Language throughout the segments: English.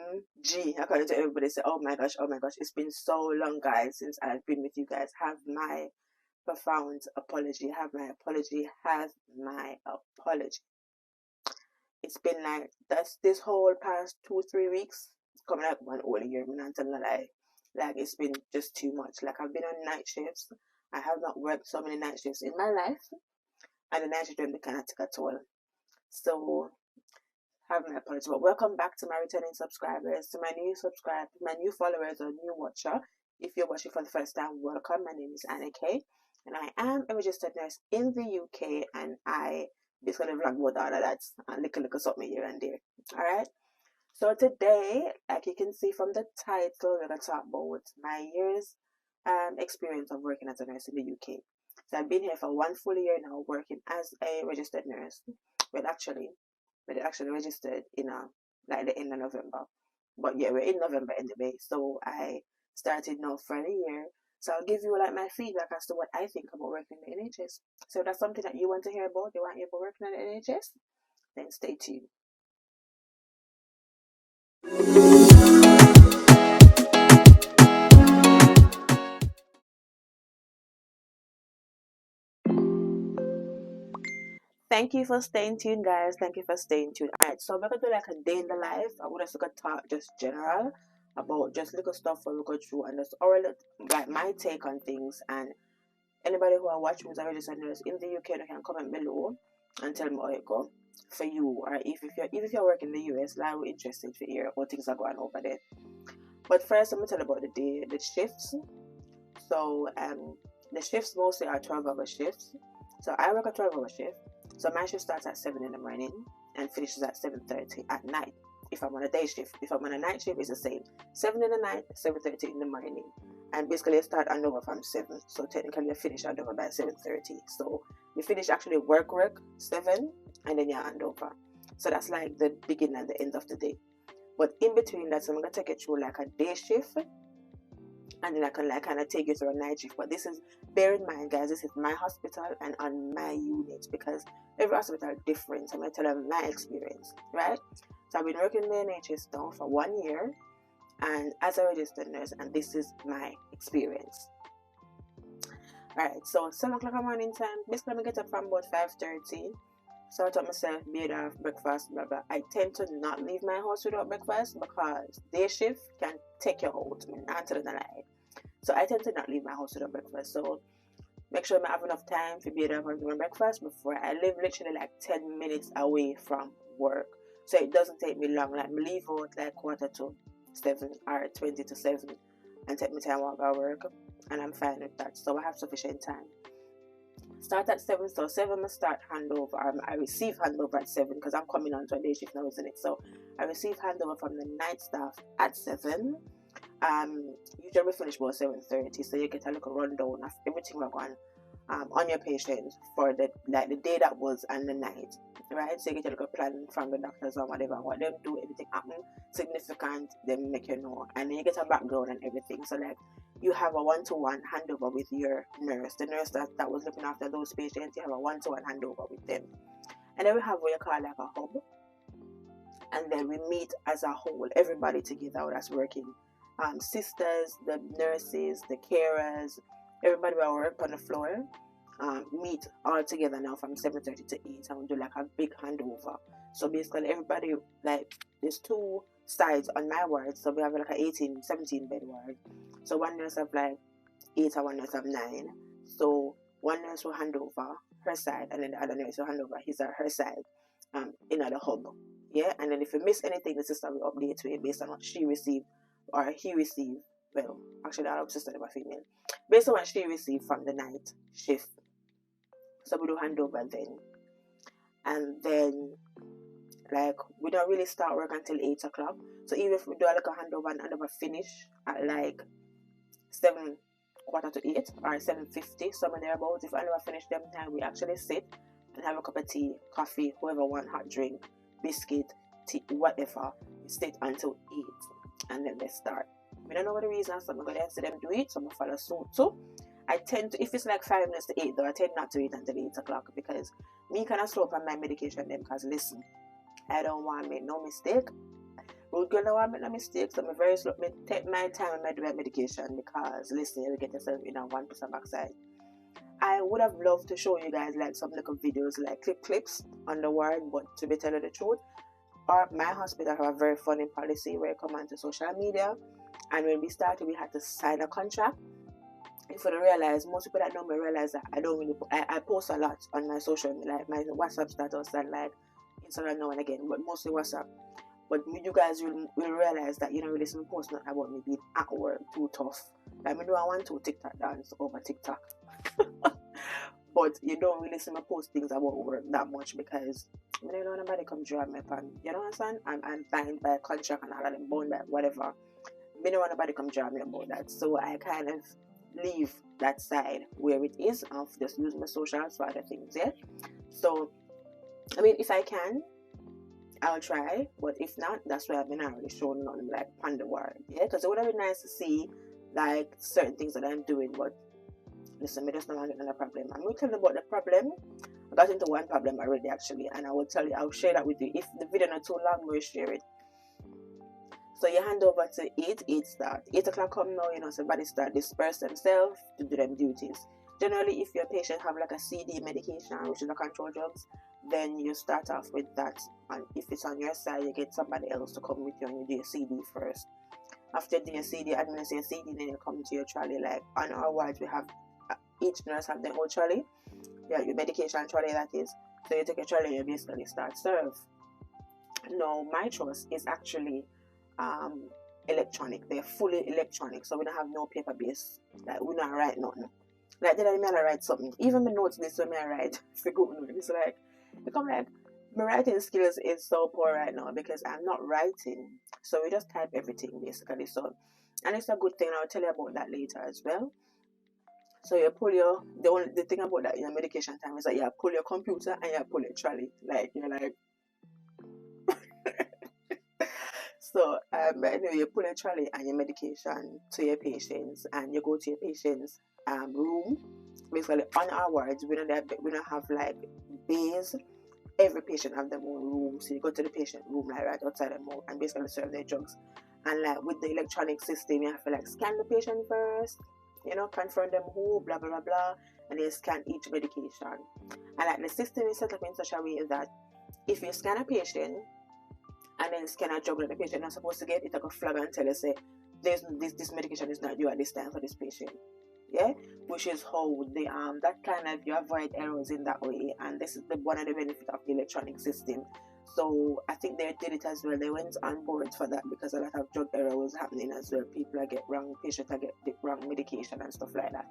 OMG, according to everybody, say, oh my gosh, it's been so long, guys, since I've been with you guys. Have my profound apology. Have my apology. Have my apology. It's been like that's this whole past 2-3 weeks, coming up one whole year, I'm not telling a lie. Like it's been just too much. Like I've been on night shifts. I have not worked so many night shifts in my life, and the night shift don't kind of take a toll. So have my apology. But welcome back to my returning subscribers, to my new followers or new watcher. If you're watching for the first time, welcome. My name is Annakay, and I am a registered nurse in the UK, and I basically vlog about all of that and little something here and there. Alright? So today, like you can see from the title, we're going to talk about my year's experience of working as a nurse in the UK. So I've been here for 1 full year now, working as a registered nurse. But it actually registered in like the end of November. But yeah, we're in November anyway. So I started now for a year. So I'll give you like my feedback as to what I think about working in the NHS. So if that's something that you want to hear about, you want to hear about working in the NHS, then stay tuned. Thank you for staying tuned, guys. Thank you for staying tuned. Alright, so we're gonna do like a day in the life. I would also talk just general about just little stuff we go through and just oral like my take on things. And anybody who are watching who's a registered nurse in the UK, you can comment below and tell me how it go for you, or if you're working in the US, like we're interested to hear how things are going over there. But first, I'm gonna tell about the shifts. So the shifts mostly are 12-hour shifts. So I work a 12-hour shift. So my shift starts at 7 in the morning and finishes at 7:30 at night. If I'm on a day shift, if I'm on a night shift, it's the same. 7 in the night, 7:30 in the morning. And basically I start handover from 7. So technically I finish handover by 7:30. So you finish actually work 7 and then you handover. So that's like the beginning and the end of the day. But in between that, so I'm gonna take it through like a day shift, and then I can like kind of take you through a night shift. But this is, bear in mind, guys, this is my hospital and on my unit, because every hospital is different. So I'm gonna tell you my experience, right? So I've been working in the NHS now for 1 year, and as a registered nurse, and this is my experience. Alright, so 7 o'clock in the morning time, basically I'm gonna get up from about 5:30. Sort out myself, bathe off, breakfast, blah blah. I tend to not leave my house without breakfast because day shift can take you out. I mean, not telling a lie. So I tend to not leave my house without breakfast. So make sure I have enough time to bathe off and do my breakfast before I live literally like 10 minutes away from work. So it doesn't take me long. Like, I leave out like 6:45 or 20 to 7 and take my time while I work, and I'm fine with that. So I have sufficient time. Start at 7, so 7 I start handover. I receive handover at 7 because I'm coming on to a day shift now, isn't it? So I receive handover from the night staff at 7. Usually we finish about 7:30, so you get a little rundown of everything we're going on your patient for the day that was and the night, right? So you get a little plan from the doctors or whatever, what them do, everything happen significant, they make you know, and then you get a background and everything. So like you have a 1-to-1 handover with your nurse, the nurse that was looking after those patients. You have a 1-to-1 handover with them, and then we have what you call like a hub, and then we meet as a whole, everybody together that's working. Sisters, the nurses, the carers, everybody will work on the floor, meet all together now from 7:30 to 8, and we do like a big handover. So basically everybody, like, there's 2 sides on my ward, so we have like a 17 bed ward. So one nurse have like 8 and one nurse have 9. So one nurse will hand over her side, and then the other nurse will hand over his or her side in the hub. Yeah, and then if you miss anything, the sister will update you based on what she received or he received. Well, actually, our sister never female. Based on what she received from the night shift. So we do handover then. And then, like, we don't really start work until 8 o'clock. So even if we do like a handover and handover finish at like 7:15 or 7:50, somewhere thereabouts, if I never finish them time, we actually sit and have a cup of tea, coffee, whoever want hot drink, biscuit, tea, whatever. We sit until 8 and then they start. I don't know what the reason, so I'm going to see them do it, so I'm going to follow suit too. I tend to, if it's like 5 minutes to 8 though, I tend not to eat until 8 o'clock, because me kind of slow up on my medication then, because listen, I don't want to make no mistake. Good girl, now I make no mistakes. So I'm very slow. Me take my time when I do my medication because listen, you get yourself in a 1% backside. I would have loved to show you guys like some little videos, like clips on the word, but to be telling the truth, my hospital have a very funny policy where you come onto social media, and when we started, we had to sign a contract. If you don't realize, most people that know me realize that I don't really, I post a lot on my social media, like my WhatsApp status and like Instagram now and again, but mostly WhatsApp. But you guys will realize that you don't really see me post nothing about me being at work too tough. Like, I do I want to TikTok dance over TikTok. But you don't really see me post things about work that much because I don't know nobody come drive me pan. You know what I'm saying? I'm signed by a contract and all of them bound by whatever. I don't want nobody come drive me about that. So I kind of leave that side where it is and just use my socials for other things, yeah? So I mean, if I can, I'll try, but if not, that's why I've been already showing nothing like on the word, yeah? Because it would have been nice to see like certain things that I'm doing, but listen, me just not get another problem. I'm going to tell you about the problem. I got into one problem already actually, and I will tell you, I'll share that with you. If the video not too long, we'll share it. So you hand over to 8 start. 8 o'clock come now, you know, somebody start disperse themselves to do them duties. Generally, if your patient have like a CD medication, which is a control drugs, then you start off with that, and if it's on your side, you get somebody else to come with you and you do your CD first. After you do your CD, administer your CD, then you come to your trolley. Like on our wards, we have each nurse have their own trolley. Yeah, your medication trolley, that is. So you take a trolley and you basically start serve. No, my trust is actually electronic. They're fully electronic, so we don't have no paper base. Like we don't write nothing. Like did I mean I write something? Even my notes this when I write. It's a good note. It's like it come like my writing skills is so poor right now because I'm not writing. So we just type everything basically. So and it's a good thing, and I'll tell you about that later as well. So you pull your the thing about that in your medication time is that you pull your computer and you pull your trolley. Like you're like so anyway, you pull your trolley and your medication to your patients, and you go to your patients' room. Basically, on our wards, we don't have like bays. Every patient have their own room, so you go to the patient room like right outside the mouth and basically serve their drugs. And like with the electronic system, you have to like scan the patient first, you know, confirm them who, blah blah blah blah, and then scan each medication. And like the system is set up in such a way that if you scan a patient and then scan a drug that the patient not supposed to get, it like a flag and tell you say this medication is not due at this time for this patient. Yeah, which is how the that kind of you avoid errors in that way, and this is one of the benefits of the electronic system. So I think they did it as well. They went on board for that because a lot of drug error was happening as well. People get wrong, patients get the wrong medication and stuff like that.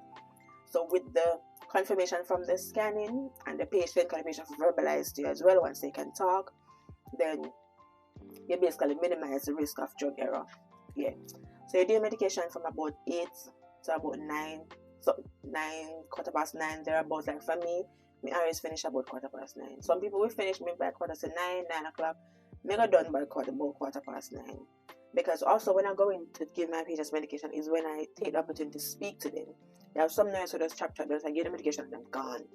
So with the confirmation from the scanning and the patient verbalize to you as well once they can talk, then you basically minimize the risk of drug error. Yeah. So you do medication from about 8 to about 9, so 9:15 thereabouts. Like for me always finish about 9:15. Some people will finish me by 9 o'clock. Me go done by about 9:15. Because also when I go in to give my patients medication is when I take the opportunity to speak to them. There are some nurses who just chap, I give the medication and I'm gone.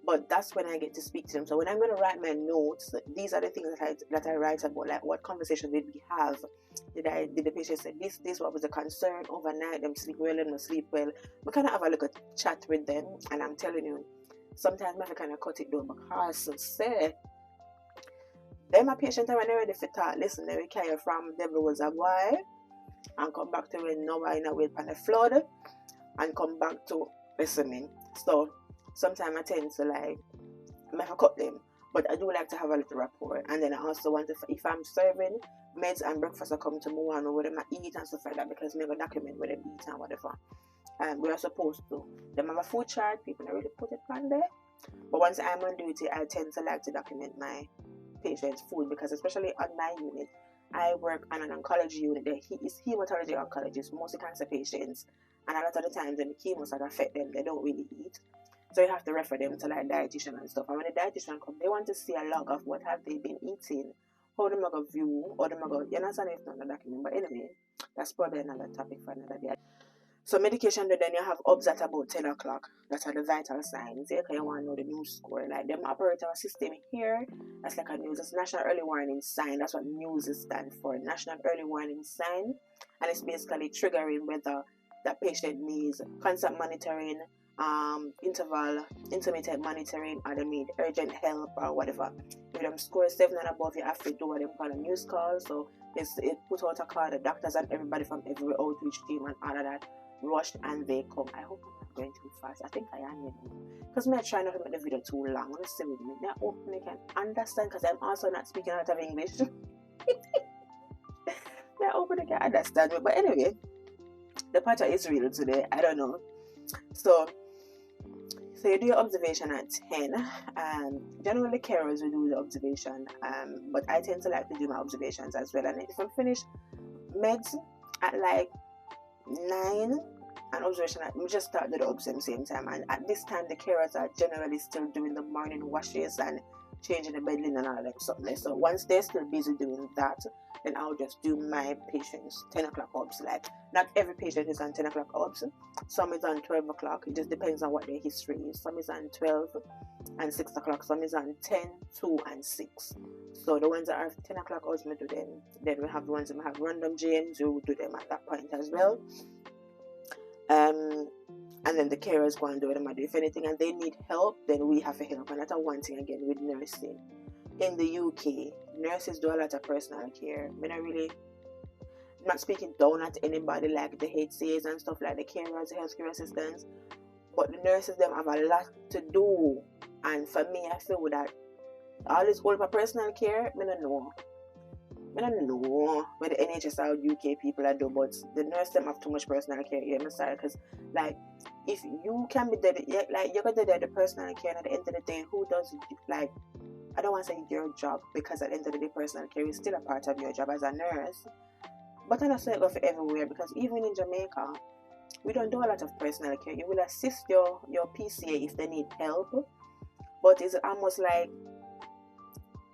But that's when I get to speak to them. So when I'm going to write my notes, these are the things that I write about, like what conversation did we have? Did the patient say this? What was the concern overnight? Them sleep well, them not sleep well. We kind of have a little chat with them, and I'm telling you, sometimes I kind of cut it down because say, then my patient when they're ready for talk, listen, they will carry from devil was a boy and come back to when no one in a way on the flood and come back to listening. So sometimes I tend to like make a cut them, but I do like to have a little rapport. And then I also want to, if I'm serving meds and breakfast, I come to more and what them eat and stuff like that because I'm going to document what they eat and whatever. We are supposed to. Them have a food chart, people don't really put it on there. But once I'm on duty, I tend to like to document my patient's food because especially on my unit, I work on an oncology unit. There is hematology oncologists, mostly cancer patients, and a lot of the times when the chemo sort of affect them, they don't really eat. So you have to refer them to like dietitian and stuff. And when the dietitian comes, they want to see a log of what have they been eating, how they go view, or they go, you understand if not a document. But anyway, that's probably another topic for another day. So medication, then you have OBS at about 10 o'clock. That are the vital signs. Yeah, you want to know the news score. Like them operate our system here. That's like a news. It's National Early Warning Sign. That's what news stands for. National Early Warning Sign. And it's basically triggering whether that patient needs constant monitoring, intermittent monitoring, or they need urgent help or whatever. If them score 7 and above, you have to do what they call a news call. So it put out a call. The doctors and everybody from every outreach team and all of that rushed and they come. I hope I'm not going too fast. I think I am, you know, because I try not to make the video too long. Let's stay with me. I hope I can understand, because I'm also not speaking a lot of English. I hope I can understand me. But anyway, the pattern is real today. I don't know. So you do your observation at 10. Generally carers will do the observation, but I tend to like to do my observations as well. And if I'm finished meds at like 9 and observation, we just start the obs at the same time. And at this time, the carers are generally still doing the morning washes and changing the bed linen and all that something. So once they're still busy doing that, then I'll just do my patients 10 o'clock obs. Like, not every patient is on 10 o'clock obs. Some is on 12 o'clock. It just depends on what their history is. Some is on 12 and 6 o'clock. Some is on 10, 2, and 6. So the ones that are 10 o'clock obs, we do them. Then we have the ones that have random GMs, we will do them at that point as well. And then the carers go and do them. If anything and they need help, then we have to help. And that's one thing again with nursing. In the UK, nurses do a lot of personal care. I'm not speaking down at anybody like the HCAs and stuff, like the carers, the healthcare assistants, but the nurses them have a lot to do. And for me, I feel that all this whole personal care, I don't know what the NHS or UK people are doing, but the nurse them have too much personal care. You understand? Because like, if you can be dedicated, like you're gonna do the personal care, and at the end of the day, who does, like, I don't want to say your job, because at the end of the day, personal care is still a part of your job as a nurse. But I don't say it go for everywhere, because even in Jamaica, we don't do a lot of personal care. You will assist your PCA if they need help, but it's almost like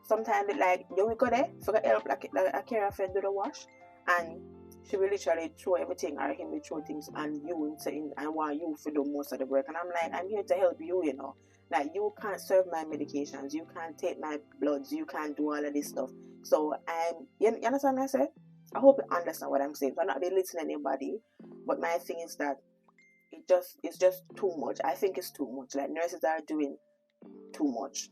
sometimes like you will go there for help, like a carer friend do the wash, and she will literally throw everything, or him will throw things and you saying, I want you to do most of the work. And I'm like, I'm here to help you, you know. Like, you can't serve my medications, you can't take my bloods, you can't do all of this stuff. So you understand what I said? I hope you understand what I'm saying. So I'm not belittling anybody, but my thing is that it's just too much. I think it's too much. Like, nurses are doing too much.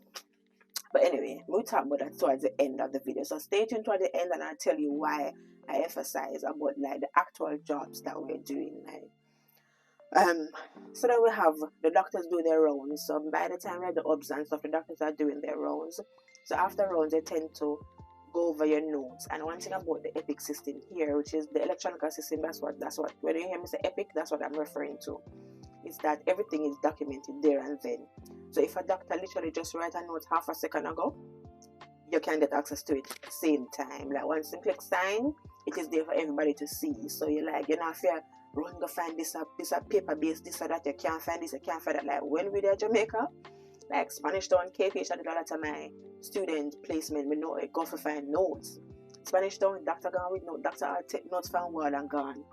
But anyway, we'll talk about that towards the end of the video. So stay tuned toward the end and I'll tell you why I emphasize about like the actual jobs that we're doing. Like, so then we have the doctors do their rounds. So by the time we have the obs and stuff, the doctors are doing their rounds. So after rounds, they tend to go over your notes. And one thing about the EPIC system here, which is the electronic system, that's what when you hear me say EPIC, that's what I'm referring to. Is that everything is documented there and then. So if a doctor literally just write a note half a second ago, you can get access to it at the same time. Like, once you click sign, it is there for everybody to see. So you're not if you're running to find this paper based, this or that, you can't find this, you can't find that. Like, when we there Jamaica, like Spanish Town, KPH, I did a lot of my student placement, we know I go for find notes. Spanish Town, doctor gone with notes, doctor take notes from word and gone.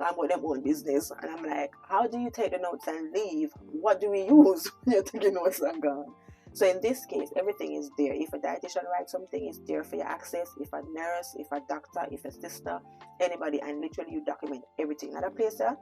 I'm with them own business, and I'm like, how do you take the notes and leave? What do we use when you're taking notes and gone? So in this case, everything is there. If a dietitian writes something, it's there for your access. If a nurse, if a doctor, if a sister, anybody, and literally you document everything. Another place there,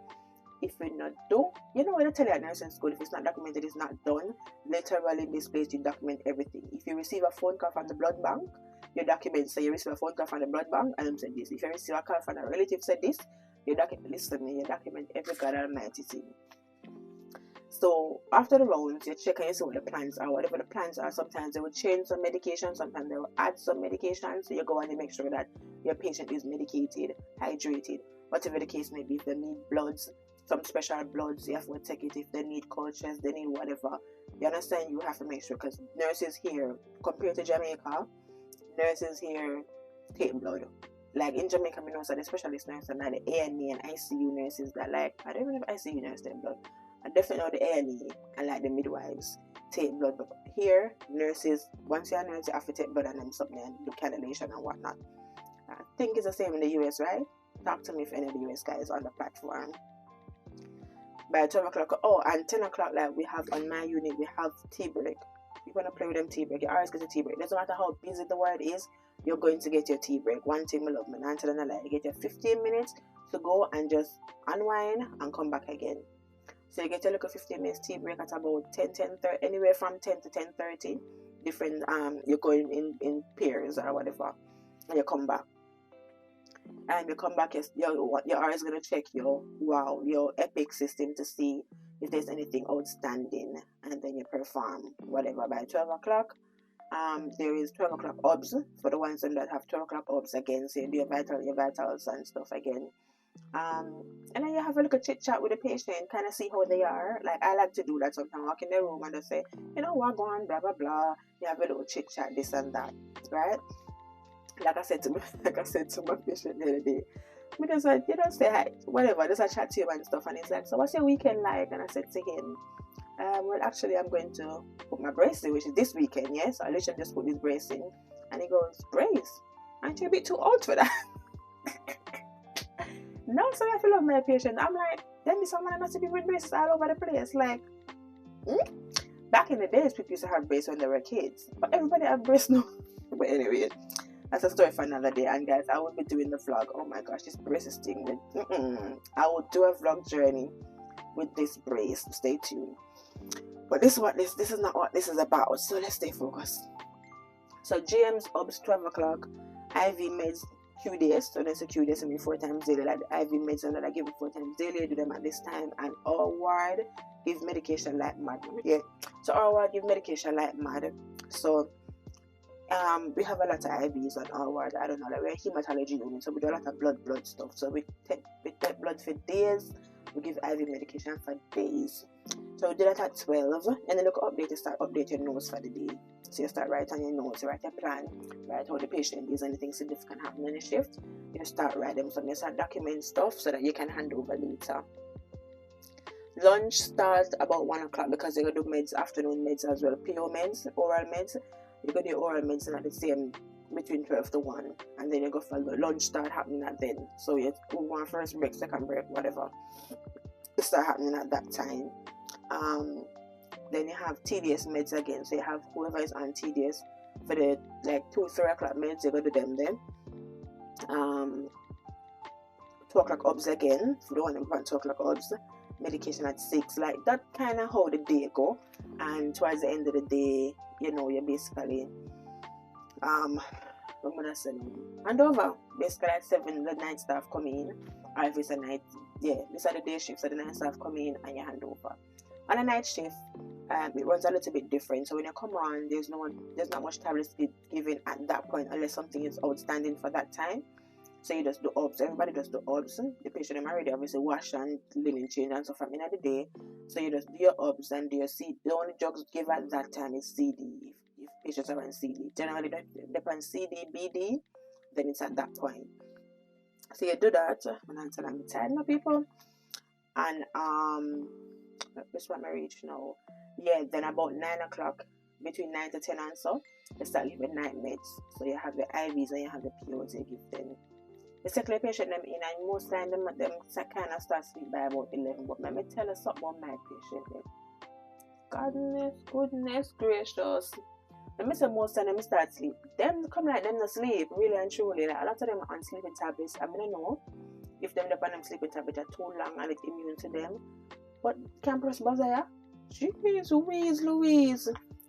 if you not do, you know when I tell you at nursing school, if it's not documented, it's not done. Literally in this place, you document everything. If you receive a phone call from the blood bank, you document. So you receive a phone call from the blood bank, and I'm saying this. If you receive a call from a relative, said this, you document, listen to me, you document every God Almighty thing. So after the rounds, you check and you see what the plans are. Whatever the plans are, sometimes they will change some medication, sometimes they will add some medication. So you go and you make sure that your patient is medicated, hydrated, whatever the case may be. If they need bloods, some special bloods, you have to take it. If they need cultures, they need whatever. You understand? You have to make sure, because nurses here, compared to Jamaica, nurses here take blood. Like in Jamaica, we know so the specialist nurses and like the A&E and ICU nurses that like, I don't even know if ICU nurses take blood. I definitely know the A&E and like the midwives take blood. But here, nurses, once you're a nurse, you have to take blood and them something and do cannulation and whatnot. I think it's the same in the US, right? Talk to me if any of the US guys on the platform. By 12 o'clock, oh, and 10 o'clock, like we have on my unit, we have tea break. You're going to play with them tea break. You always get a tea break. Doesn't matter how busy the world is, you're going to get your tea break. One thing, my love, me, until another, you get your 15 minutes to go and just unwind and come back again. So you get a little 15 minutes tea break at about 10:30, anywhere from 10 to 10:30. Different, you're going in pairs or whatever, and you come back. And you come back, you're always going to check your epic system to see if there's anything outstanding, and then you perform whatever. By 12 o'clock, there is 12 o'clock obs for the ones that have 12 o'clock obs again, so you do your vitals and stuff again. And then you have a little chit chat with the patient, kind of see how they are. Like, I like to do that sometimes. Walk in the room and just say, you know, we're going, blah blah blah. You have a little chit chat, this and that, right? Like I said to my patient the other day, I just like, you know, say hi, whatever, just I chat to him and stuff, and he's like, so what's your weekend like? And I said to him, well, actually, I'm going to put my brace in, which is this weekend, yes. I literally just put this brace in, and he goes, brace? Aren't you a bit too old for that? No, so I feel like my patient. I'm like, then be someone not to be with braces all over the place. Like, back in the days, people used to have braces when they were kids, but everybody have braces now. But anyway, that's a story for another day. And guys, I will be doing the vlog. Oh my gosh, this braces thing. I will do a vlog journey with this brace. Stay tuned. But this is not what this is about. So let's stay focused. So GM's obs 12 o'clock, IV meds Q days. So there's a Q days, I mean 4 times daily. Like the IV meds and that I give it 4 times daily. I do them at this time. And our ward give medication like mad. Yeah. So our ward give medication like mad. So we have a lot of IVs on our ward. I don't know, like we're a hematology unit, so we do a lot of blood stuff. So we take blood for days, we give IV medication for days. So we do that at 12, and then look update, you start update your notes for the day. So you start writing your notes, you write your plan, write how the patient is, anything significant happen in the shift, you start writing them. So you start document stuff so that you can hand over later. Lunch starts about 1 o'clock because you're going to do meds, afternoon meds as well, PO meds, oral meds. You go to your oral medicine at the same between 12 to 1, and then you go for the lunch start happening at then. So you go one first break, second break, whatever. It start happening at that time. Then you have TDS meds again. So you have whoever is on TDS for the like 2-3 o'clock meds, you go to them then. 2 o'clock obs again for the one who want 2 o'clock obs. Medication at 6, like that kind of how the day go. And towards the end of the day, you know, you're basically what am I saying? Handover. Basically at 7 the night staff come in, or if it's a night, yeah, these are the day shifts, so the night staff come in and you hand over. On a night shift, it runs a little bit different. So when you come on, there's not much tablets given at that point unless something is outstanding for that time. So you just do obs. Everybody just do obs. The patient them already obviously wash and linen change and stuff from in the day. So you just do your obs and do your CD. The only drugs given at that time is CD. If patients are on CD, generally they're on CD, BD, then it's at that point. So you do that. And until I'm tired now, people. And this one I reach now. Yeah, then about 9 o'clock, between 9 to 10 and so, they start giving night meds. So you have the IVs and you have the POs you give them. The second patient them in, and most time them kind of start sleep by about 11. But let me tell you something about my patient. Goodness gracious. Let me say most time them start sleep. Them come like them no sleep, really and truly. Like a lot of them are on sleeping tablets. I mean, I know if them on them sleeping tablets are too long and it's immune to them. But can't press buzzer, yeah? Jeez, Louise.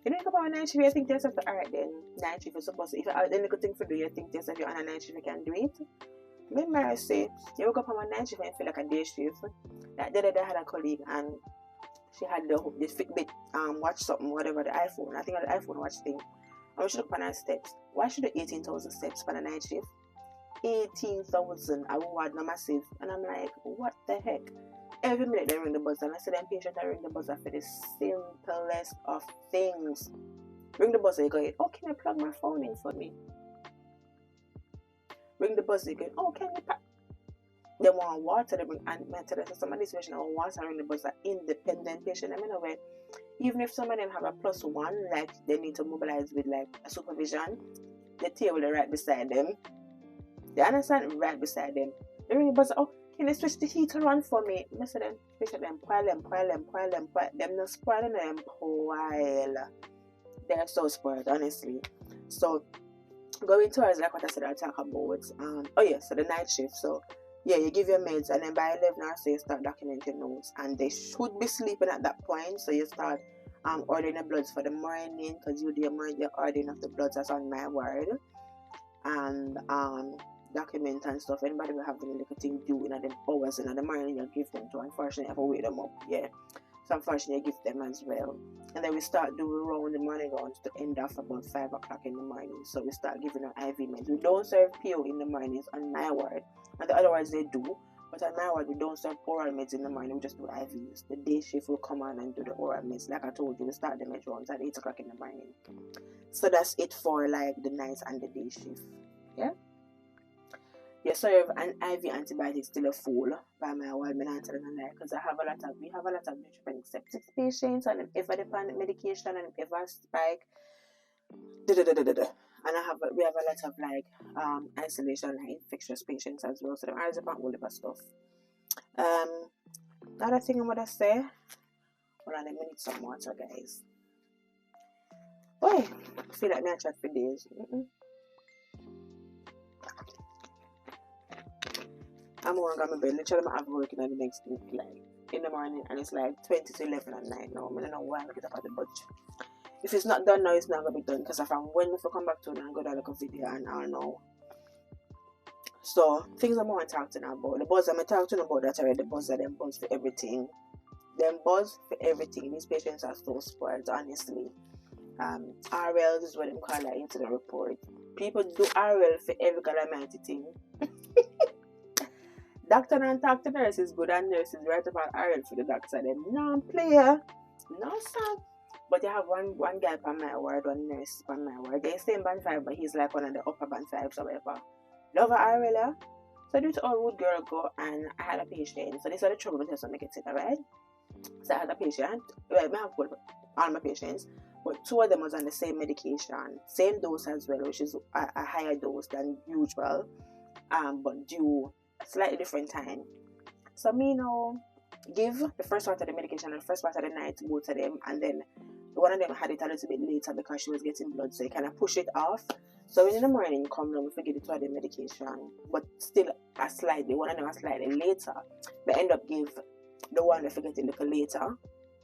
You know about a night shift, you think to yourself, alright then, night shift is supposed to, if you have any good thing to do, you think to yourself, you're on a night shift, you can do it. Remember I say, you woke up on a night shift and you feel like a day shift. Like the other day I had a colleague and she had the Fitbit watch something, whatever, the iPhone, I think the iPhone watch thing. And we should look on her steps. Why should do 18,000 steps for a night shift? 18,000, I would no massive. And I'm like, what the heck? Every minute they ring the buzzer, and I said, them patient I ring the buzzer for the simplest of things. Ring the buzzer, you go, oh, can you plug my phone in for me? Ring the buzzer, you go, oh, can you pack? They want water, they bring, and I tell you, some of these patients want water, ring the buzzer, independent patient. I mean, a way, even if some of them have a +1, like they need to mobilize with like a supervision, the table right beside them. They understand right beside them. They really buzz, oh, can you switch the heater on for me? I said them, switch them, pile them. Them not spoiling them, pile. They're so spoiled, honestly. So, going towards like what I said, I'll talk about. Oh yeah, so the night shift. So yeah, you give your meds, and then by 11 hours, so you start documenting notes, and they should be sleeping at that point. So you start ordering the bloods for the morning, because you do your morning, you're ordering of the bloods as on my word, and document and stuff. Anybody will have any little thing due in the hours in the morning, you give them to. Unfortunately, I have to wake them up. Yeah. So unfortunately, I give them as well. And then we start doing round the morning rounds to end off about 5 o'clock in the morning. So we start giving them IV meds. We don't serve PO in the mornings on my ward. And the other wards they do. But on my ward, we don't serve oral meds in the morning. We just do IVs. The day shift will come on and do the oral meds. Like I told you, we start the med rounds at 8 o'clock in the morning. So that's it for like the nights and the day shift. Yeah. You serve an IV antibiotics till a full by my word, because we have a lot of neutropenic septic patients, and if ever dependent medication, and if ever spike, and we have a lot of like isolation, like infectious patients as well. So the eyes about all the stuff. Another thing I'm gonna say, hold on, let me need some water, guys. Boy, I feel like me I chat for days. I'm going to go to bed. Literally, I'm working on the next week, like in the morning, and it's like 20 to 11 at night now. I don't know why I get up at the budget. If it's not done now, it's not going to be done, because if I'm when I come back to it and go down like a video, and I'll know. So, things I'm going to talk to them about. The buzz I'm talking about that already. The buzz are them buzz for everything. Them buzz for everything. These patients are so spoiled, honestly. RL is what they call it into the report. People do RL for every calamity thing. Doctor and talk to nurses, good, and nurses right about RL for the doctor. Them non-player, no sir. But you have one guy on my ward, one nurse on my ward. They're same band 5, but he's like one of the upper band 5s or whatever. Love RL. So due to all wood girl go, and I had a patient. So this is the trouble with some make it right. So I had a patient. Well, I have all my patients, but 2 of them was on the same medication, same dose as well, which is a higher dose than usual, but due slightly different time. So me now give the first part of the medication and the first part of the night to both of them, and then one of them had it a little bit later because she was getting blood, so you kind of push it off. So when in the morning you come down, we forget to add the medication, but still one of them slightly later. But end up give the one we forget a little later,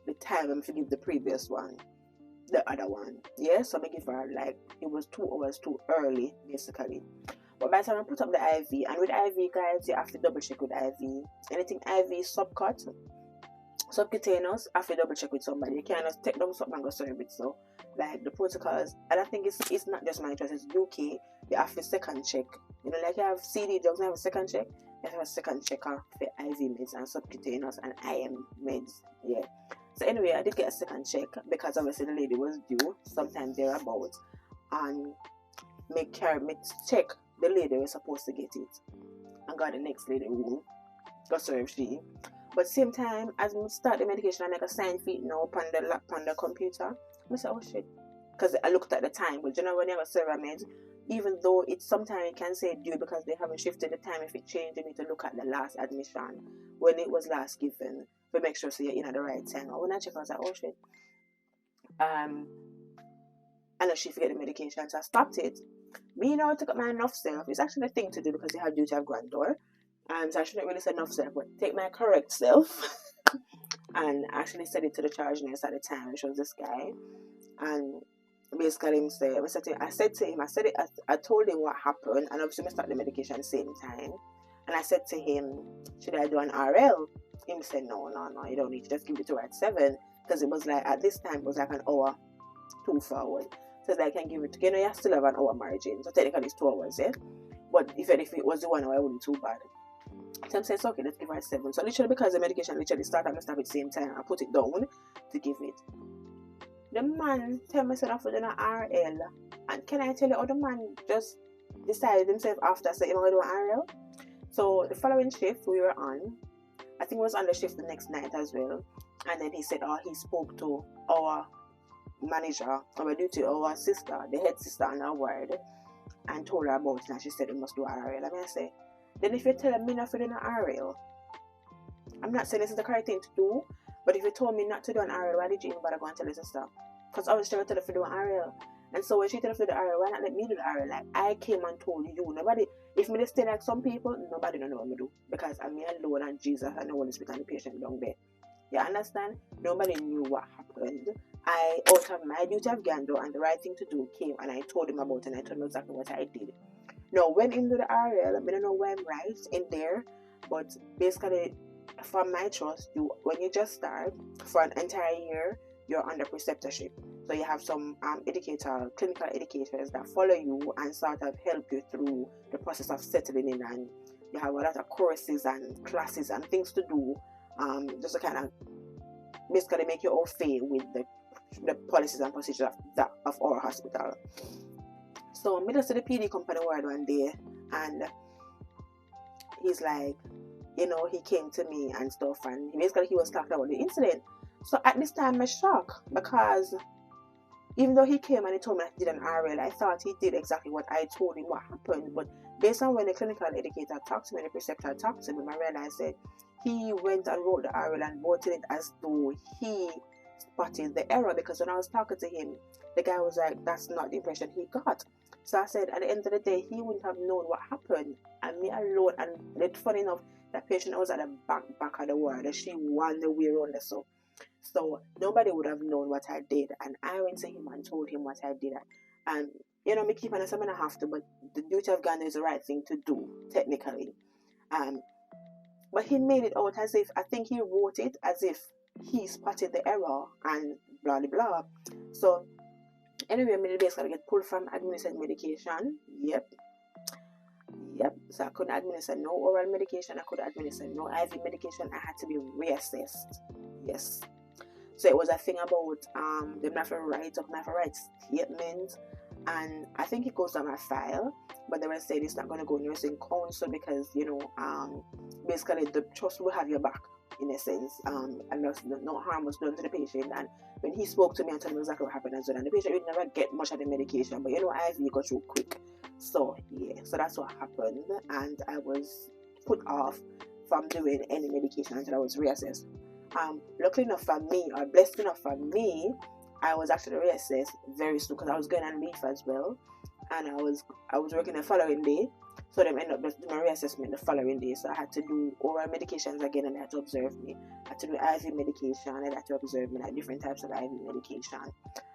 the time we forgive the previous one, the other one. Yeah, so I give her like it was 2 hours too early basically. But by the time I put up the IV, and with IV, guys, you have to double check with IV. Anything IV, subcut, subcutaneous, I have to double check with somebody. You can't just take down something and go serve it. So, like the protocols, and I think it's not just my choice, it's UK. You have to second check. You know, like you have CD drugs, you have a second check. You have a second checker for IV meds and subcutaneous and IM meds. Yeah. So anyway, I did get a second check because obviously the lady was due sometime thereabouts, and make check the lady was supposed to get it, and got the next lady room, got served she. But same time as we start the medication, I make a sign feet now upon the computer. I say, oh shit, because I looked at the time. But you know when you have a server med, even though it's sometimes it can say due because they haven't shifted the time. If it changed, you need to look at the last admission when it was last given to make sure so you're in at the right time. Or when I check, I was like, oh shit, I know she forget the medication, so I stopped it. Me, you know, I took up my enough self. It's actually a thing to do because you have duty of granddaughter. So I shouldn't really say enough self, but take my correct self and actually said it to the charge nurse at the time, which was this guy. And basically, I told him what happened, and obviously, I started the medication at the same time. And I said to him, should I do an RL? He said, no, you don't need to just give it to her at 7, because it was like, at this time, it was like an hour too forward. So I can give it to you. You still have an hour margin, so technically it's 2 hours, yeah? But if it was the 1 hour, it wouldn't be too bad. So I said, okay, let's give her 7. So literally, because the medication literally started and stopped at the same time, I put it down to give it. The man tell me I for doing an RL, and can I tell you how the man just decided himself after saying I'm gonna do an RL? So the following shift we were on, I think it was on the shift the next night as well, and then he said, he spoke to our manager, our sister, the head sister on our ward, and told her about it, and she said we must do RL. I mean, I say, Then if you tell me not to do an RL, I'm not saying this is the correct thing to do, but if you told me not to do an RL, why did you even bother going to tell us to stop? Because I was trying to tell her to do an RL. And so when she told her to do the RL, why not let me do the RL? Like, I came and told you. Nobody, if me stay like some people, nobody don't know what me do. Because I'm me alone and Jesus and the Holy Spirit and the patient down there. You understand? Nobody knew what happened. I, out of my duty of Gando and the right thing to do, came and I told him about it and I told him exactly what I did. Now, when into the RL, I don't know where I'm right in there, but basically, from my trust, when you just start, for an entire year, you're under preceptorship. So you have some clinical educators that follow you and sort of help you through the process of settling in, and you have a lot of courses and classes and things to do, just to kind of basically make you all fair with the policies and procedures of our hospital. So I just to the PD company word one day, and he's like, you know, he came to me and stuff, and basically he was talking about the incident. So at this time I shocked, because even though he came and he told me I did an RL, I thought he did exactly what I told him what happened. But based on when the clinical educator talked to me, the preceptor talked to me, I realized that he went and wrote the RL and voted it as though he spotted the error, because when I was talking to him, the guy was like, that's not the impression he got. So I said, at the end of the day, he wouldn't have known what happened, and me alone. And it's funny enough, that patient was at the back of the ward, and she won the way around the so nobody would have known what I did. And I went to him and told him what I did. And you know, me keep on saying I have to, but the duty of God is the right thing to do technically. But he made it out as if, I think he wrote it as if he spotted the error and blah blah blah. So anyway, I basically get pulled from administered medication. Yep. So I couldn't administer no oral medication. I couldn't administer no IV medication. I had to be reassessed. Yes. So it was a thing about the write statement, and I think it goes on my file, but they were saying it's not going to go nursing council because, you know, basically the trust will have your back in a sense, and no harm was done to the patient. And when he spoke to me and told me exactly what happened as well, and the patient would never get much of the medication, but you know, IV got through quick. So yeah, so that's what happened, and I was put off from doing any medication until I was reassessed. Luckily enough for me, or blessed enough for me, I was actually reassessed very soon, because I was going on leave as well, and I was working the following day. So they ended up doing my reassessment the following day. So I had to do oral medications again, and they had to observe me. I had to do IV medication, and they had to observe me, like different types of IV medication.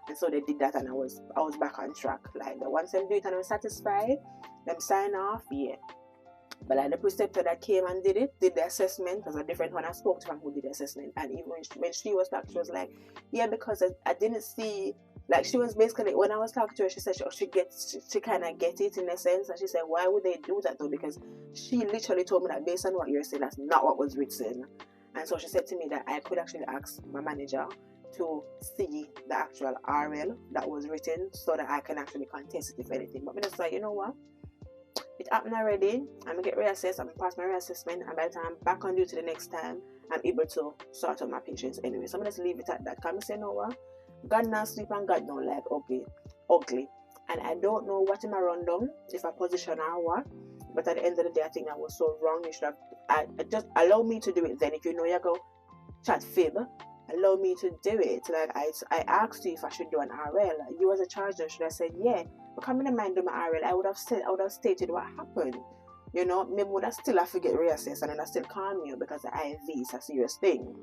And so they did that, and I was back on track. Like, once they do it and I'm satisfied, them sign off, yeah. But like the preceptor that came and did the assessment, was a different one. I spoke to her who did the assessment, and even when she was talking, she was like, yeah, because I didn't see, like, she was basically, when I was talking to her, she said she kind of get it in a sense, and she said, why would they do that though? Because she literally told me that based on what you're saying, that's not what was written. And so she said to me that I could actually ask my manager to see the actual RL that was written, so that I can actually contest it if anything. But me just like, you know what? It happened already. I'm gonna get reassessed. I'm gonna pass my reassessment, and by the time I'm back on duty the next time, I'm able to sort out my patients anyway. So I'm gonna just leave it at that. Can I say, no what? God not sleep and God don't like ugly. And I don't know what in my rundown, if I position or what. But at the end of the day, I think I was so wrong. You should have just allow me to do it. Then if you know you go chat fib, allow me to do it. Like I asked you if I should do an RL. You as a charger should have said yeah. But coming in mind do my RL, I would have stated what happened. You know, maybe would I still have to get reassessed, and then I still calm you because the IV is a serious thing.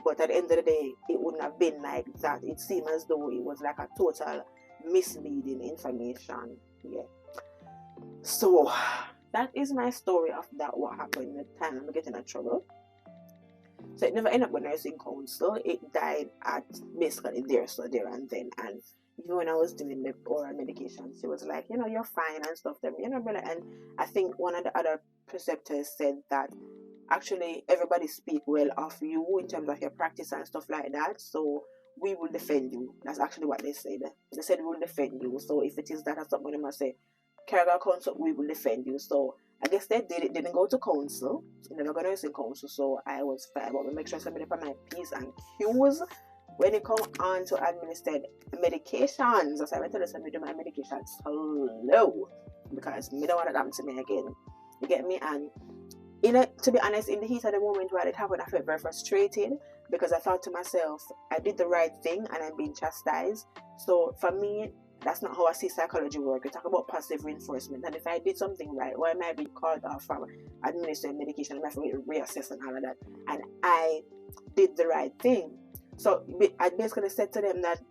But at the end of the day, it wouldn't have been like that. It seemed as though it was like a total misleading information. Yeah. So that is my story of that, what happened the time I'm getting in trouble. So it never ended up with nursing council. It died at basically there and then. And even when I was doing the oral medications, she was like, you know, you're fine and stuff. You know, brother. And I think one of the other preceptors said that actually everybody speak well of you in terms of your practice and stuff like that. So we will defend you. That's actually what they said. They said we will defend you. So if it is that, that's something they must say. Carrier council, we will defend you. So I guess they did it. Didn't go to council. It never got nursing council. So I was fine. But we make sure somebody put my P's and Q's when it come on to administered medications. So I tell you somebody do my medications slow, because me don't want to happen to me again. You get me? And to be honest, in the heat of the moment where it happened, I felt very frustrated because I thought to myself, I did the right thing and I'm being chastised. So for me, that's not how I see psychology work. We talk about positive reinforcement, and if I did something right, why am I being called off from administering medication? I have to reassess and all of that. And I did the right thing. So I basically said to them that,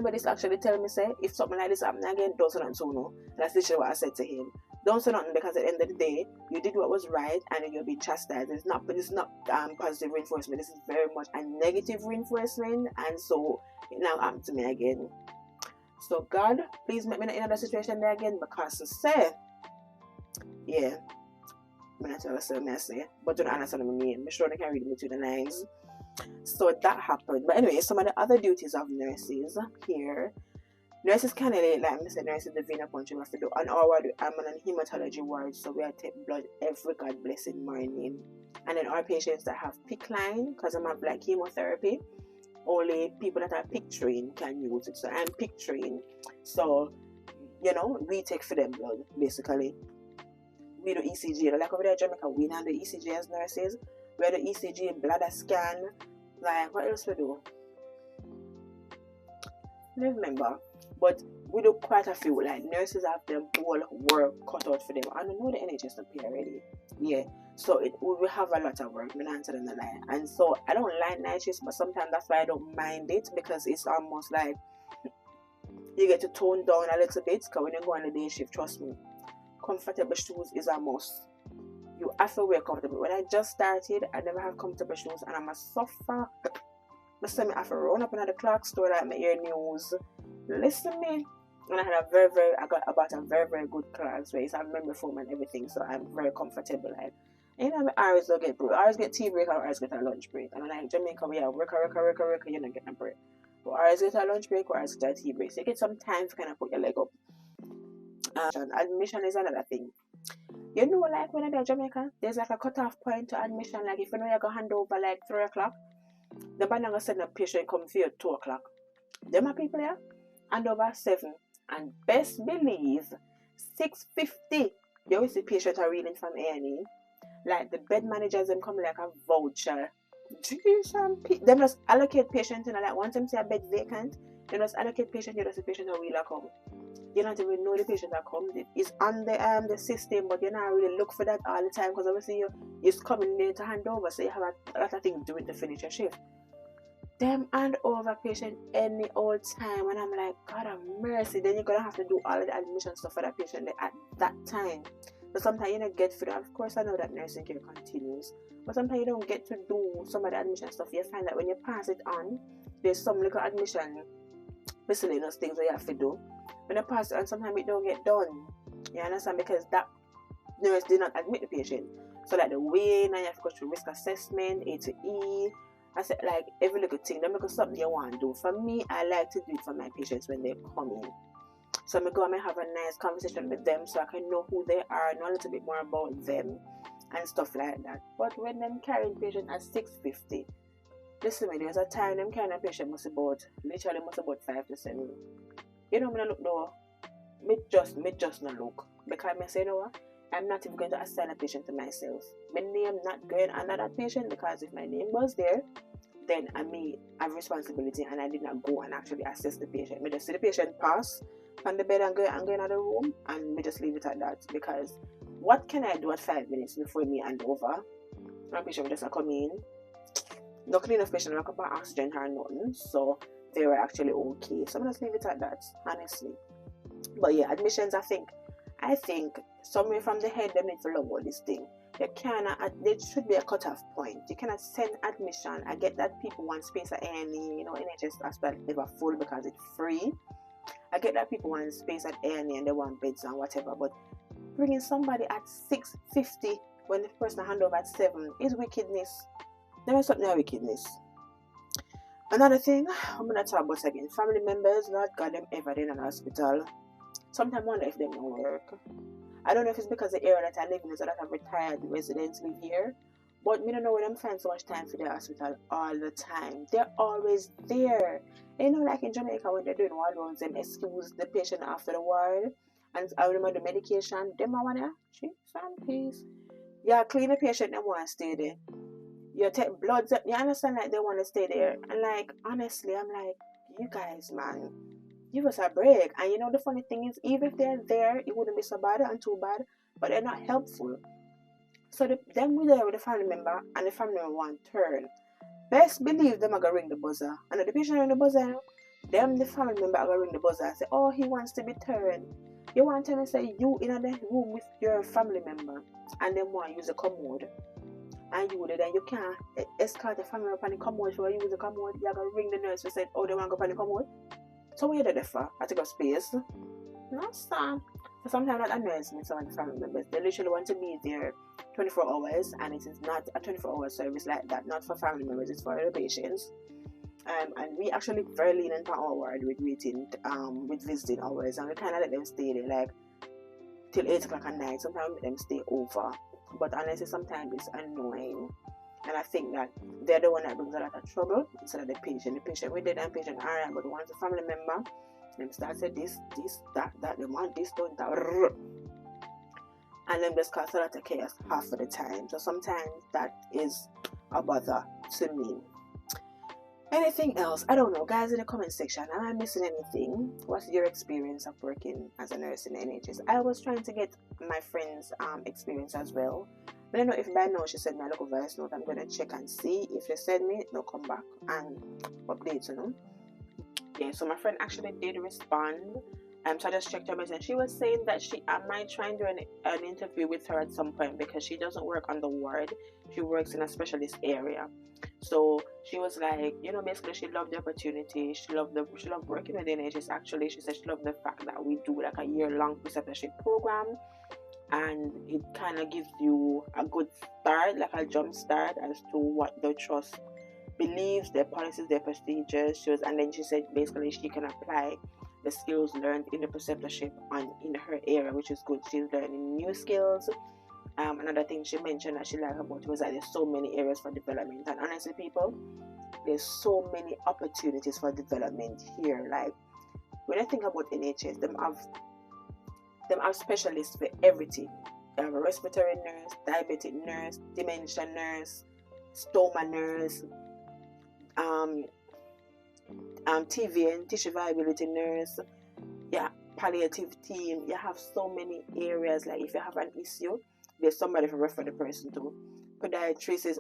but this actually tell me, say, if something like this happen again, don't say nothing to no. And that's literally what I said to him. Don't say nothing, because at the end of the day, you did what was right and you'll be chastised. It's not positive reinforcement. This is very much a negative reinforcement. And so it now happened to me again. So God, please make me not in another situation there again, because say, yeah, I'm not telling you what I say, but don't understand what I mean. I'm sure they can read me between the lines. So that happened. But anyway, some of the other duties of nurses here. Nurses kind of like I said, nurses the vein punch we have to do. On our ward, I'm on a hematology ward, so we have to take blood every God blessed morning. And then our patients that have PIC line, because I'm have like chemotherapy, only people that are PIC trained can use it. So I'm PIC trained. So, we take for them blood, basically. We do ECG. Like over there in Jamaica, we don't do ECG as nurses. We do ECG, bladder scan. Like, what else we do? I don't remember. But we do quite a few. Like, nurses have them whole work cut out for them. I don't know the NHS don't pay already. Yeah. So we have a lot of work. I'm not answering the lie. And so I don't like night shifts, but sometimes that's why I don't mind it, because it's almost like you get to tone down a little bit. Because when you go on a day shift, trust me, comfortable shoes is a must. You have to wear comfortable. When I just started, I never have comfortable shoes, and I'm a suffer. I have to run up in the clock store like my ear news. Listen to me. And I got about a very, very good class where it's a memory foam and everything, so I'm very comfortable. Like, I always don't get break. I always get tea break, or I always get a lunch break. And like Jamaica, we have work, you're not getting a break. But I always get a lunch break, or I always get a tea break. So you get some time to kind of put your leg up. Admission is another thing. Like when I'm in Jamaica, there's like a cutoff point to admission. Like if you know you're going to hand over like 3 o'clock, the band going to send a patient come for you at 2 o'clock. Them are people here, hand over 7. And best believe, 6:50, you will see patients are reading from A&E. Like the bed managers, them come like a voucher. Them just allocate patients, like once them see a bed vacant, they just allocate patients, you just see patients are really come. You don't even know the patients that come. It's on the system, but you not really look for that all the time, because obviously it's coming there to hand over, so you have a lot of things doing to finish your shift. Them hand over patient any old time, and I'm like, God have mercy. Then you're gonna have to do all of the admission stuff for that patient at that time. But sometimes you don't get through that. Of course, I know that nursing care continues, but sometimes you don't get to do some of the admission stuff. You find that when you pass it on, there's some little admission miscellaneous things that you have to do. When you pass it on, sometimes it don't get done. You understand? Because that nurse did not admit the patient. So like the way now you have to go through risk assessment, A to E. I said like every little thing. Then because something you want to do. For me, I like to do it for my patients when they come in. So I go and have a nice conversation with them so I can know who they are, know a little bit more about them and stuff like that. But when them carrying patient at 6:50, listen, when there's a time them carrying a patient must about 5 to 7. I'm gonna look though. Me just not look. Because I say, what? I'm not even going to assign a patient to myself. My name not going under that patient, because if my name was there, then I may have responsibility and I did not go and actually assess the patient. Me just see the patient pass from the bed and go in the room, and me just leave it at that, because what can I do at 5 minutes before me hand over? My patient just come in. No clean enough patient, not about oxygen or nothing. So they were actually okay. So I'm just leave it at that, honestly. But yeah, admissions, I think somewhere from the head they need to love all this thing. There should be a cutoff point. You cannot send admission. I get that people want space at A&E, NHS hospital never full because it's free. I get that people want space at A&E and they want beds and whatever, but bringing somebody at 6:50 when the person hand over at 7 is wickedness. There is something of wickedness. Another thing I'm gonna talk about again, family members, Lord God, them ever in an hospital. Sometimes I wonder if they don't work. I don't know if it's because the area that I live in is a lot of retired residents live here, but me don't know where them find so much time for their hospital all the time. They're always there. Like in Jamaica when they're doing ward rounds, them excuse the patient after the ward, And I remember the medication, them I wanna treat some peace. Yeah, clean the patient, them wanna stay there. You take bloods, you understand, like they wanna stay there. And like honestly, I'm like, you guys, man, give us a break. And you know the funny thing is, even if they're there, it wouldn't be so bad and too bad, but they're not helpful. So them we there with the family member, and the family member want turn. Best believe them are gonna ring the buzzer. And the patient ring the buzzer, you know, them the family member are gonna ring the buzzer and say, oh, he wants to be turned. You want to say you in the room with your family member, and them want to use a commode, and you then you can't escort the family up on the commode. So you use the commode, you're gonna ring the nurse and say, oh, they want to go on the commode. So what you do there for? I take up space. No, sir. So sometimes that annoys me, some of the family members. They literally want to be there 24 hours, and it is not a 24-hour service like that. Not for family members, it's for the patients. And we actually very lenient on our word with waiting, with visiting hours, and we kind of let them stay there like till 8 o'clock at night. Sometimes we let them stay over, but honestly, sometimes it's annoying. And I think that they're the one that brings a lot of trouble instead of the patient. The patient, we did and patient, alright, but once the family member, them start say this, that, they want this, don't that, and then just cause a lot of chaos half of the time. So sometimes that is a bother to me. Anything else? I don't know, guys, in the comment section, am I missing anything? What's your experience of working as a nurse in the NHS? I was trying to get my friend's experience as well. I don't know if by now she sent me a little voice note. I'm going to check and see. If she send me, they'll come back and update, you know. Yeah, so my friend actually did respond. So I just checked her message. She was saying that I might try and do an interview with her at some point, because she doesn't work on the ward. She works in a specialist area. So she was like, you know, basically she loved the opportunity. She loved working with the NHS. Actually, she said she loved the fact that we do like a year-long preceptorship program, and it kind of gives you a good start, like a jump start as to what the trust believes, their policies, their procedures. And then she said basically she can apply the skills learned in the preceptorship in her area, which is good. She's learning new skills. Another thing she mentioned that she liked about it was that there's so many areas for development, and honestly, people, there's so many opportunities for development here. Like when I think about NHS, them have specialists for everything. They have a respiratory nurse, diabetic nurse, dementia nurse, stoma nurse, TV and tissue viability nurse, yeah, palliative team. You have so many areas. Like if you have an issue, there's somebody to refer the person to. Podiatrists is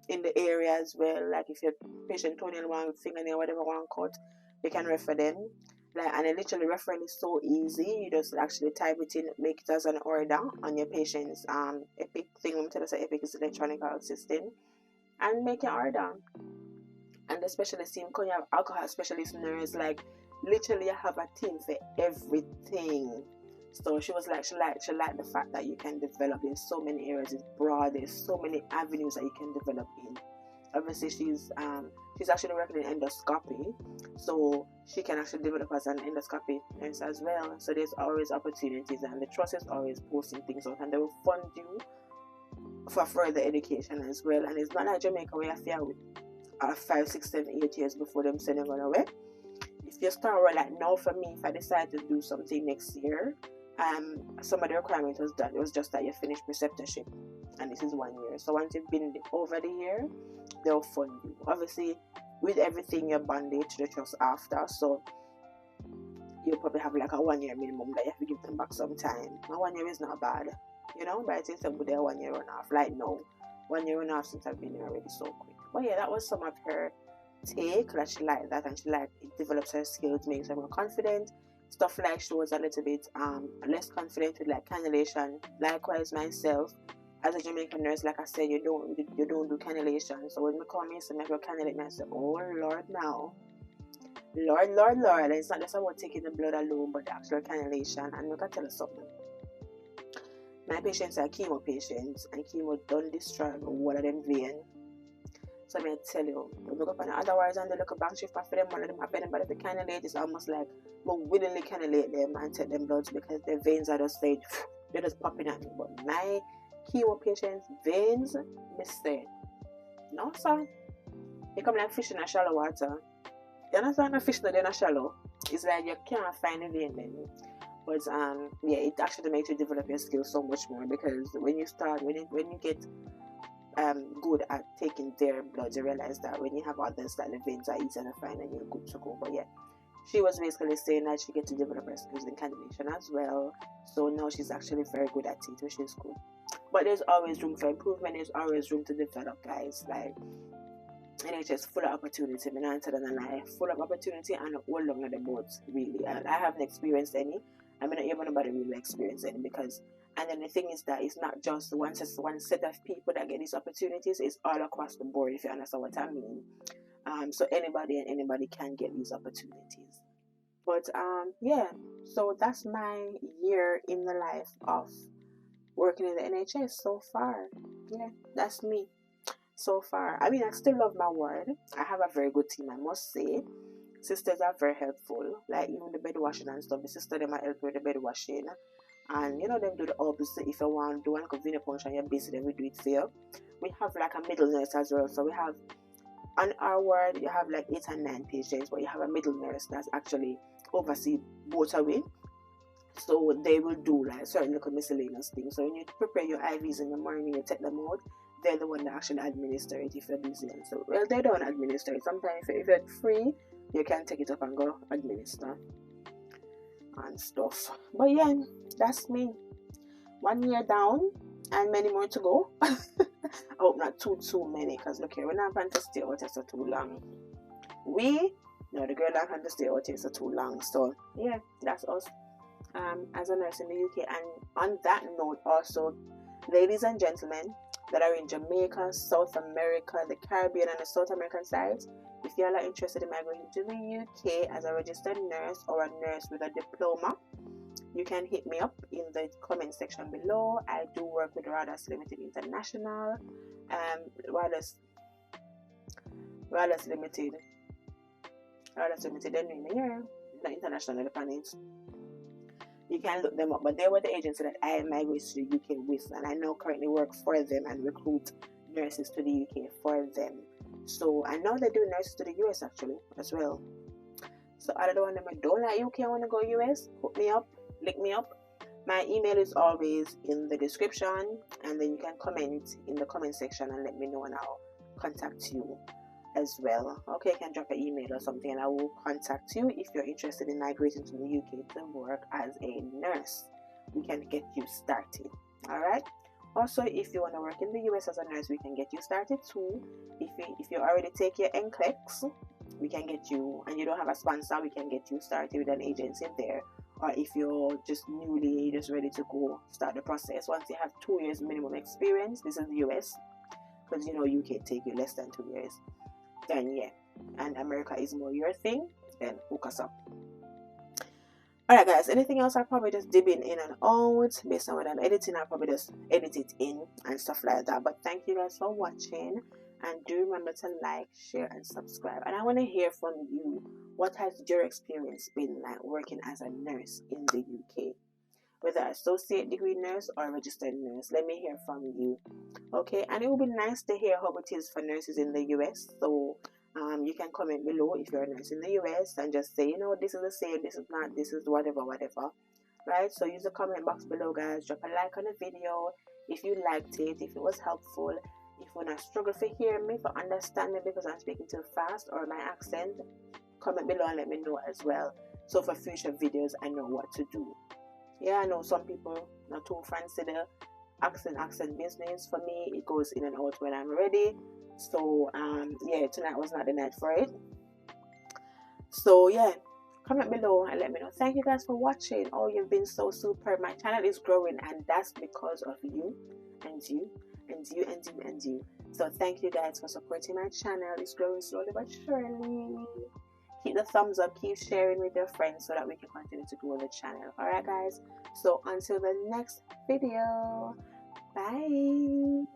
in the area as well. Like if your patient toenail one fingernail, whatever one cut, you can refer them. Like, and literally referring is so easy. You just actually type it in, make it as an order on your patient's Epic thing. I'm telling you, Epic is an electronic system, and make your order. And the specialist team, you have alcohol specialist nurse, like literally you have a team for everything. So she was like, she liked the fact that you can develop in so many areas. It's broad. There's so many avenues that you can develop in. Obviously, she's actually working in endoscopy, so she can actually develop as an endoscopy nurse as well. So there's always opportunities, and the trust is always posting things out, and they will fund you for further education as well. And it's not like Jamaica where you have 5, 6, 7, 8 years before them sending you away. If you start like now, for me, if I decide to do something next year, some of the requirements was done. It was just that you finish preceptorship, and this is 1 year. So once you've been over the year, they'll fund you. Obviously, with everything, you're bonded to the trust after, so you'll probably have like a 1 year minimum that you have to give them back sometime. Now 1 year is not bad, you know, but it's a good 1 year and a half. Like no, 1 year and a half since I've been here already, so quick. But yeah, that was some of her take, that she liked that, and she liked it develops her skills, makes her more confident. Stuff like she was a little bit less confident with like cannulation. Likewise, myself as a Jamaican nurse, like I said, you don't do cannulation. So when me come here, so I go cannulate, I say, oh Lord, now, Lord, and it's not just about taking the blood alone, but the actual cannulation. And I can tell you something. My patients are chemo patients, and chemo don't destroy one of them vein. So I tell you, we look up on otherwise and they look a bank shift for them, one of them have anybody to cannulate. It's almost like we willingly cannulate them and take them bloods, because their veins are just like, they're just popping at me. But my chemo patients' veins, mister, no sir. They come like fish in a shallow water. You understand? A fish that they're not shallow. it's like you can't find a vein then. But yeah, it actually makes you develop your skills so much more, because when you get good at taking their blood, you realize that when you have others, that the veins are easier to find and you're good to go. But yeah, she was basically saying that she gets to develop her skills in cannulation as well. So now she's actually very good at it, which is good. But there's always room for improvement. There's always room to develop, guys. Like, NHS full of opportunity. I'm not telling a lie. Full of opportunity and all along the boat, really. And I haven't experienced any. I'm not even nobody really experienced any, because, and then the thing is that it's not just one set of people that get these opportunities. It's all across the board, if you understand what I mean. So anybody can get these opportunities. But yeah, so that's my year in the life of working in the NHS so far. Yeah, that's me so far. I mean, I still love my ward. I have a very good team, I must say. Sisters are very helpful. Like, even the bed washing and stuff, the sister them are help with the bed washing. And you know, them do the opposite. If you want to do one convenient function, you're busy, then we do it for you. We have like a middle nurse as well. So we have, on our ward, you have like 8 and 9 patients, but you have a middle nurse that's actually oversee both away. So they will do like certain little miscellaneous things. So when you prepare your IVs in the morning, you take them out, they're the one that actually administer it if you're busy. And so, well, they don't administer it. Sometimes if you're free, you can take it up and go administer and stuff. But yeah, that's me. 1 year down and many more to go. I hope not too many, because look here, we're not going to stay out here for too long. The girl not going to stay out here for too long. So yeah, that's us as a nurse in the UK. And on that note, also, ladies and gentlemen that are in Jamaica, South America, the Caribbean, and the South American sides, if you are interested in migrating to the UK as a registered nurse or a nurse with a diploma, you can hit me up in the comment section below. I do work with Radas Limited International, Radas Limited, anyway, the international independent. You can look them up, but they were the agency that I migrated to the UK with, and I now currently work for them and recruit nurses to the UK for them. So I know they do nurses to the US actually as well. So I don't want them, don't like UK, I want to go US, hook me up, link me up. My email is always in the description, and then you can comment in the comment section and let me know, and I'll contact you as well. Okay, you can drop an email or something and I will contact you if you're interested in migrating to the UK to work as a nurse. We can get you started. Alright, also if you want to work in the US as a nurse, we can get you started too. If you already take your NCLEX, we can get you, and you don't have a sponsor, we can get you started with an agency there. Or if you're just ready to go start the process, once you have 2 years minimum experience, this is the US, because UK take you less than 2 years, then yeah, and America is more your thing, then hook us up. Alright guys, anything else I'll probably just dip in and out based on what I'm editing. I'll probably just edit it in and stuff like that. But thank you guys for watching, and do remember to like, share, and subscribe. And I want to hear from you. What has your experience been like working as a nurse in the UK? Whether associate degree nurse or registered nurse, let me hear from you. Okay, and it will be nice to hear how it is for nurses in the US. So you can comment below if you're a nurse in the US and just say, this is the same, this is not, this is whatever. Right? So use the comment box below, guys. Drop a like on the video if you liked it, if it was helpful. If you wanna struggle to hear me, for understand me because I'm speaking too fast or my accent, comment below and let me know as well. So for future videos, I know what to do. Yeah, I know some people not too fancy the accent business. For me, it goes in and out when I'm ready. So yeah, tonight was not the night for it. So yeah, comment below and let me know. Thank you guys for watching. Oh, you've been so super. My channel is growing, and that's because of you and you and you and you and you. So thank you guys for supporting my channel. It's growing slowly but surely. Keep the thumbs up, keep sharing with your friends so that we can continue to grow the channel. Alright guys, so until the next video, bye.